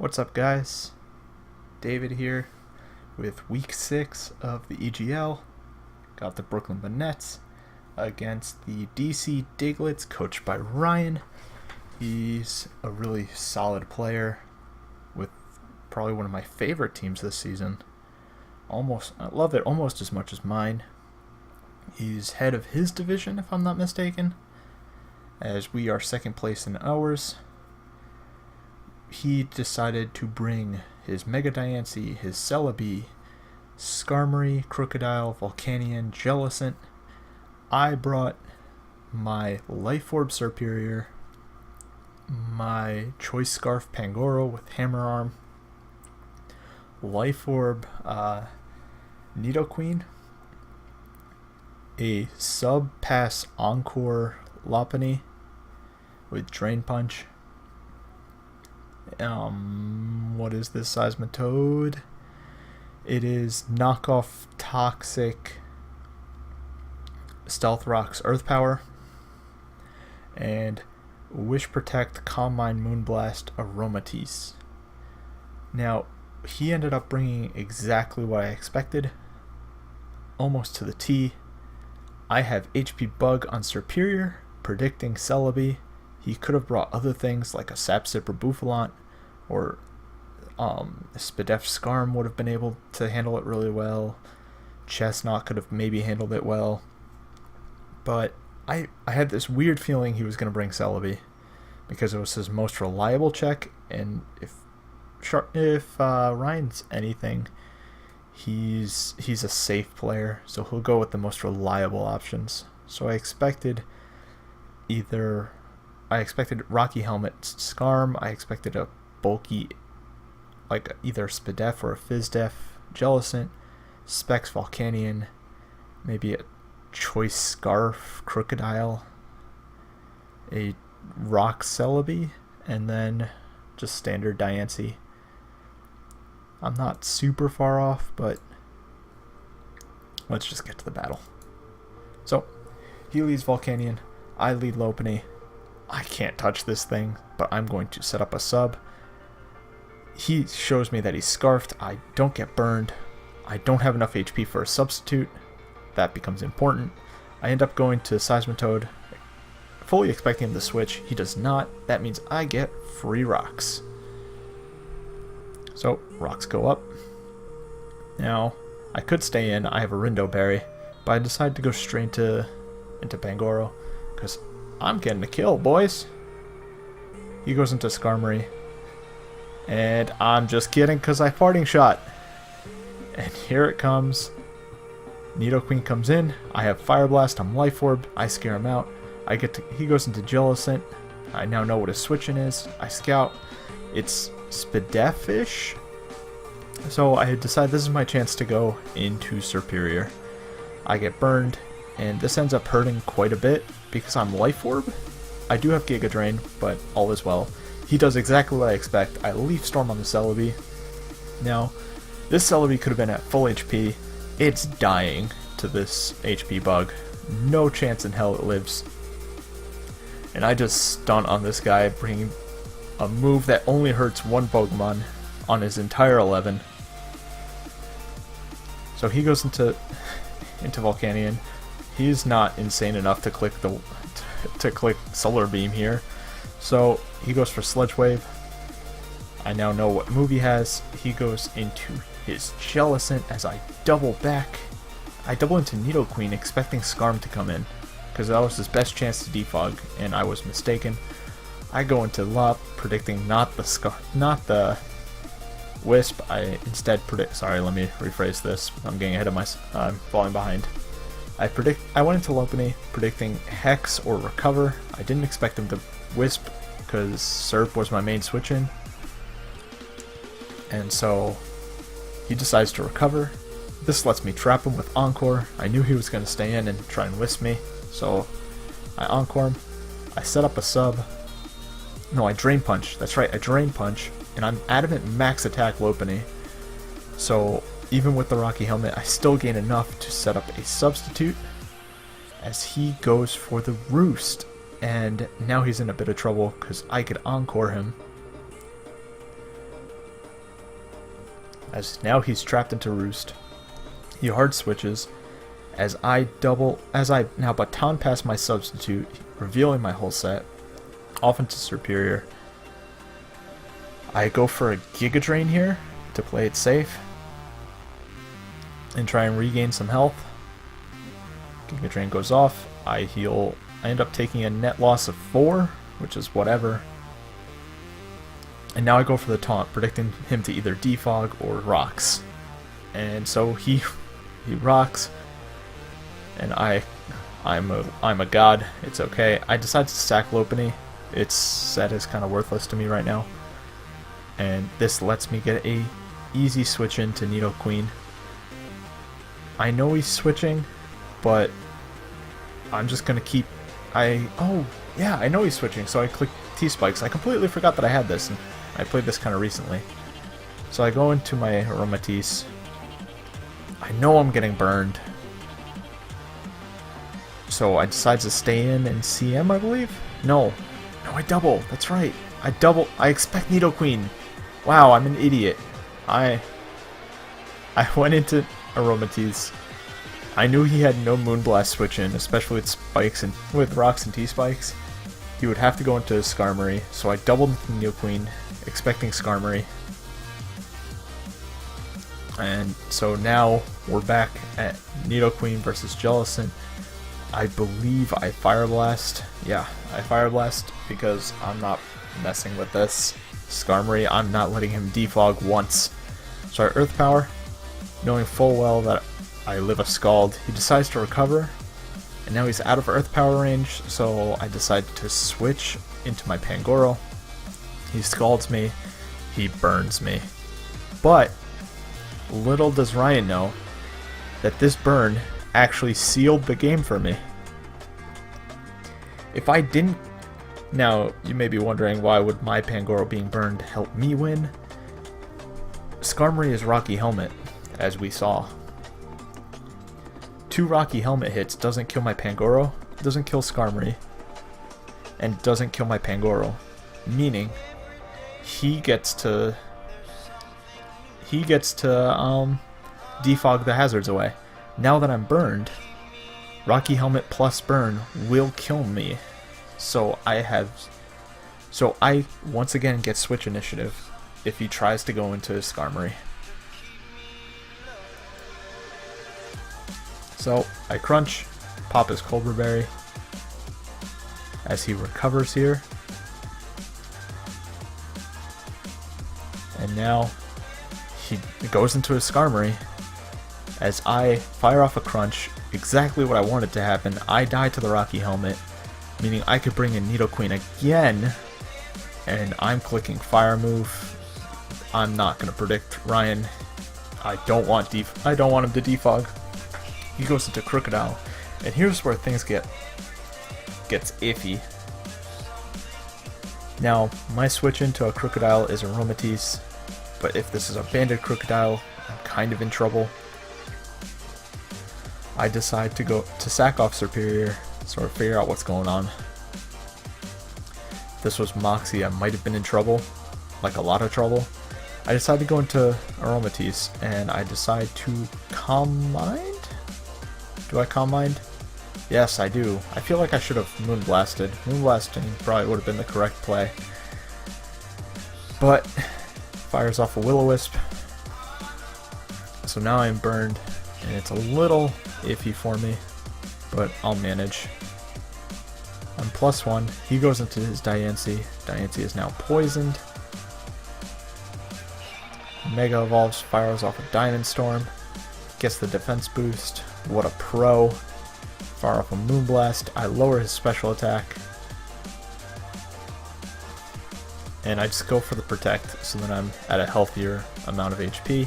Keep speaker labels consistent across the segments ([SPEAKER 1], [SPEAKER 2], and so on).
[SPEAKER 1] What's up, guys? David here with week 6 of the EGL. Got the Brooklyn Nets against the DC Diglets, coached by Ryan. He's a really solid player with probably one of my favorite teams this season. I love it almost as much as mine. He's head of his division, if I'm not mistaken, as we are second place in ours. He decided to bring his Mega Diancie, his Celebi, Skarmory, Crocodile, Volcanion, Jellicent. I brought my Life Orb Serperior, my Choice Scarf Pangoro with Hammer Arm, Life Orb Nidoqueen, a Sub-Pass Encore Lopunny with Drain Punch. What is this Seismitoad? It is knockoff Toxic Stealth Rock's Earth Power and Wish Protect Calm Mind Moonblast Aromatisse. Now, he ended up bringing exactly what I expected, almost to the T. I have HP Bug on Serperior, predicting Celebi. He could have brought other things like a Sap Sipper Bouffalant, or Spadef Skarm would have been able to handle it really well. Chestnut could have maybe handled it well. But I had this weird feeling he was going to bring Celebi, because it was his most reliable check, and if Ryan's anything, he's a safe player, so he'll go with the most reliable options. So I expected Rocky Helmet Skarm, I expected a bulky, like either Spadef or a Fizdef Jellicent, Specs Volcanion, maybe a Choice Scarf Crocodile, a Rock Celebi, and then just standard Diancie. I'm not super far off, but let's just get to the battle. So, he leads Volcanion, I lead Lopunny. I can't touch this thing, but I'm going to set up a sub. He shows me that he's scarfed. I don't get burned. I don't have enough HP for a substitute. That becomes important. I end up going to Seismitoad, fully expecting him to switch. He does not. That means I get free rocks. So, rocks go up. Now, I could stay in. I have a Rindo Berry, but I decided to go straight into Pangoro, because I'm getting a kill, boys. He goes into Skarmory. And I'm just kidding, because I farting shot. And here it comes. Nidoqueen comes in. I have Fire Blast. I'm Life Orb. I scare him out. He goes into Jellicent. I now know what his switch-in is. I scout. It's Spadef-ish. So I decided this is my chance to go into Serperior. I get burned, and this ends up hurting quite a bit because I'm Life Orb. I do have Giga Drain, but all is well. He does exactly what I expect. I Leaf Storm on the Celebi. Now, this Celebi could have been at full HP. It's dying to this HP bug. No chance in hell it lives. And I just stunt on this guy, bringing a move that only hurts one Pokemon on his entire 11. So he goes into Volcanion. He's not insane enough to click Solar Beam here. So he goes for Sludge Wave. I now know what move he has. He goes into his Jellicent as I double back. I double into Nidoqueen expecting Skarm to come in, because that was his best chance to defog, and I was mistaken. I go into Lop, predicting not the Wisp. I instead predict. Sorry, let me rephrase this. I'm getting ahead of I'm falling behind. I went into Lopunny, predicting Hex or Recover. I didn't expect him to Wisp, because Serp was my main switch-in. And so he decides to Recover. This lets me trap him with Encore. I knew he was going to stay in and try and Wisp me, so I Encore him. I set up a sub. No, I Drain Punch. That's right, I Drain Punch. And I'm adamant max attack Lopunny. So even with the Rocky Helmet, I still gain enough to set up a substitute as he goes for the Roost. And now he's in a bit of trouble because I could Encore him. as now he's trapped into Roost. He hard switches as I now baton pass my substitute, revealing my whole set off into Superior. I go for a Giga Drain here to play it safe and try and regain some health. Giga Drain goes off. I heal. I end up taking a net loss of 4, which is whatever. And now I go for the taunt, predicting him to either defog or rocks. And so he rocks, and I'm a god. It's okay. I decide to sack Lopunny. Its set is kind of worthless to me right now, and this lets me get a easy switch into Nidoqueen. I know he's switching, but I'm just gonna keep. Oh yeah, I know he's switching, so I click T-Spikes. I completely forgot that I had this, and I played this kind of recently. So I go into my Aromatisse. I know I'm getting burned, so I decide to stay in and CM, I believe? No, I double. That's right. I double. I expect Nidoqueen. Wow, I'm an idiot. I went into Aromatisse. I knew he had no Moonblast switch in, especially with spikes and with rocks and T-Spikes. He would have to go into Skarmory, so I doubled Nidoqueen, expecting Skarmory. And so now we're back at Nidoqueen versus Jellicent. I believe I Fire Blast. Yeah, I Fire Blast because I'm not messing with this. Skarmory, I'm not letting him defog once. So I Earth Power, knowing full well that I live a Scald. He decides to recover, and now he's out of Earth Power range, so I decide to switch into my Pangoro. He Scalds me, he burns me. But little does Ryan know that this burn actually sealed the game for me. If I didn't... Now, you may be wondering, why would my Pangoro being burned help me win? Skarmory is Rocky Helmet, as we saw. 2 Rocky Helmet hits doesn't kill my Pangoro, doesn't kill Skarmory, and doesn't kill my Pangoro. Meaning, he gets to defog the hazards away. Now that I'm burned, Rocky Helmet plus burn will kill me. So I once again get switch initiative if he tries to go into Skarmory. So I crunch, pop his Cobra Berry as he recovers here. And now he goes into his Skarmory as I fire off a crunch, exactly what I wanted to happen. I die to the Rocky Helmet, meaning I could bring in Nidoqueen again, and I'm clicking Fire Move. I'm not going to predict Ryan. I don't want him to defog. He goes into Crocodile, and here's where things gets iffy. Now, my switch into a Crocodile is Aromatisse, but if this is a Banded Crocodile, I'm kind of in trouble. I decide to go to sack off Superior, sort of figure out what's going on. If this was Moxie, I might have been in trouble, like a lot of trouble. I decide to go into Aromatisse, and I decide to Calm Mind? Do I Calm Mind? Yes, I do. I feel like I should have Moonblasted. Moonblasting probably would have been the correct play. But, fires off a Will-O-Wisp. So now I'm burned, and it's a little iffy for me, but I'll manage. I'm +1. He goes into his Diancie. Diancie is now poisoned. Mega Evolves, fires off a Diamond Storm. Gets the defense boost. What a pro. Fire off a Moonblast. I lower his special attack. And I just go for the Protect, so then I'm at a healthier amount of HP.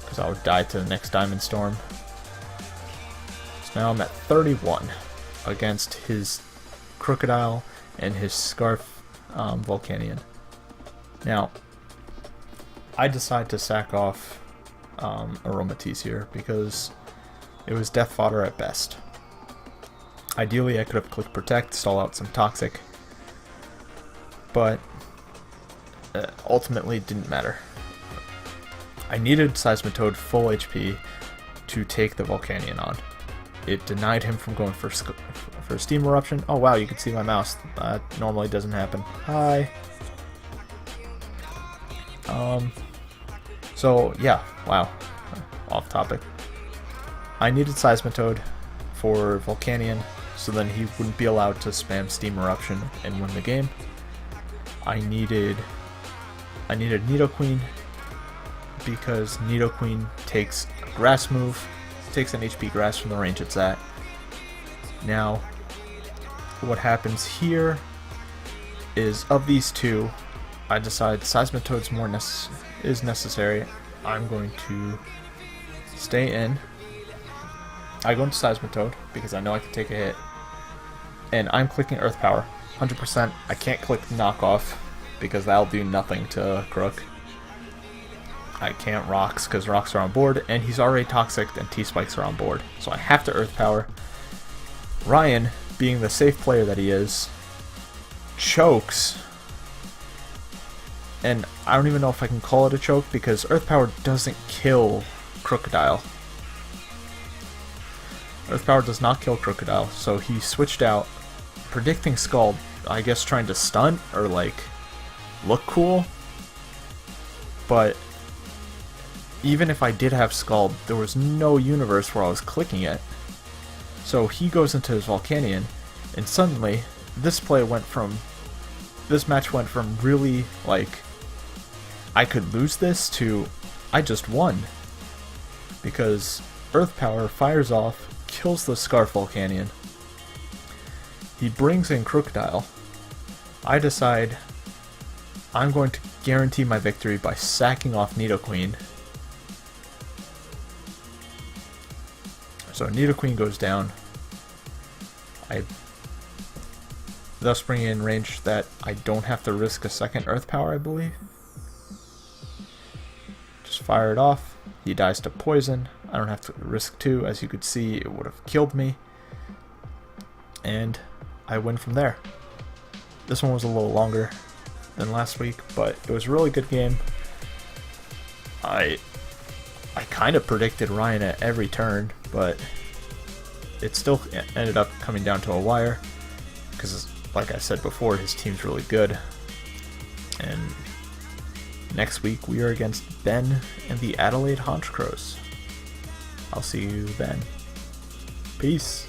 [SPEAKER 1] Because I would die to the next Diamond Storm. So now I'm at 31 against his Crocodile and his Scarf Volcanion. Now, I decide to sack off Aromatisse here because it was death fodder at best. Ideally, I could have clicked Protect, stall out some Toxic, but ultimately didn't matter. I needed Seismitoad full HP to take the Volcanion on. It denied him from going for Steam Eruption. Oh wow, you can see my mouse. That normally doesn't happen. Hi. So yeah, wow. Off topic. I needed Seismitoad for Volcanion, so then he wouldn't be allowed to spam Steam Eruption and win the game. I needed Nidoqueen because Nidoqueen takes a Grass move, takes an HP Grass from the range it's at. Now, what happens here is, of these two, I decide Seismitoad's is necessary. I'm going to stay in. I go into Seismitoad because I know I can take a hit. And I'm clicking Earth Power. 100%. I can't click Knockoff because that'll do nothing to Crook. I can't Rocks because Rocks are on board, and he's already Toxic and T-Spikes are on board. So I have to Earth Power. Ryan, being the safe player that he is, chokes. And I don't even know if I can call it a choke because Earth Power doesn't kill Crocodile. Earth Power does not kill Crocodile, so he switched out, predicting Scald, I guess trying to stunt or like look cool. But even if I did have Scald, there was no universe where I was clicking it. So he goes into his Volcanion, and suddenly this match went from really like I could lose this to I just won. Because Earth Power fires off, kills the Scarf Volcanion. He brings in Crocodile. I decide I'm going to guarantee my victory by sacking off Nidoqueen. So Nidoqueen goes down. I thus bring in range that I don't have to risk a second Earth Power, I believe. Just fire it off. He dies to poison. I don't have to risk 2. As you could see, it would have killed me. And I win from there. This one was a little longer than last week, but it was a really good game. I kind of predicted Ryan at every turn, but it still ended up coming down to a wire because, like I said before, his team's really good. And next week we are against Ben and the Adelaide Honchcrows. I'll see you then. Peace.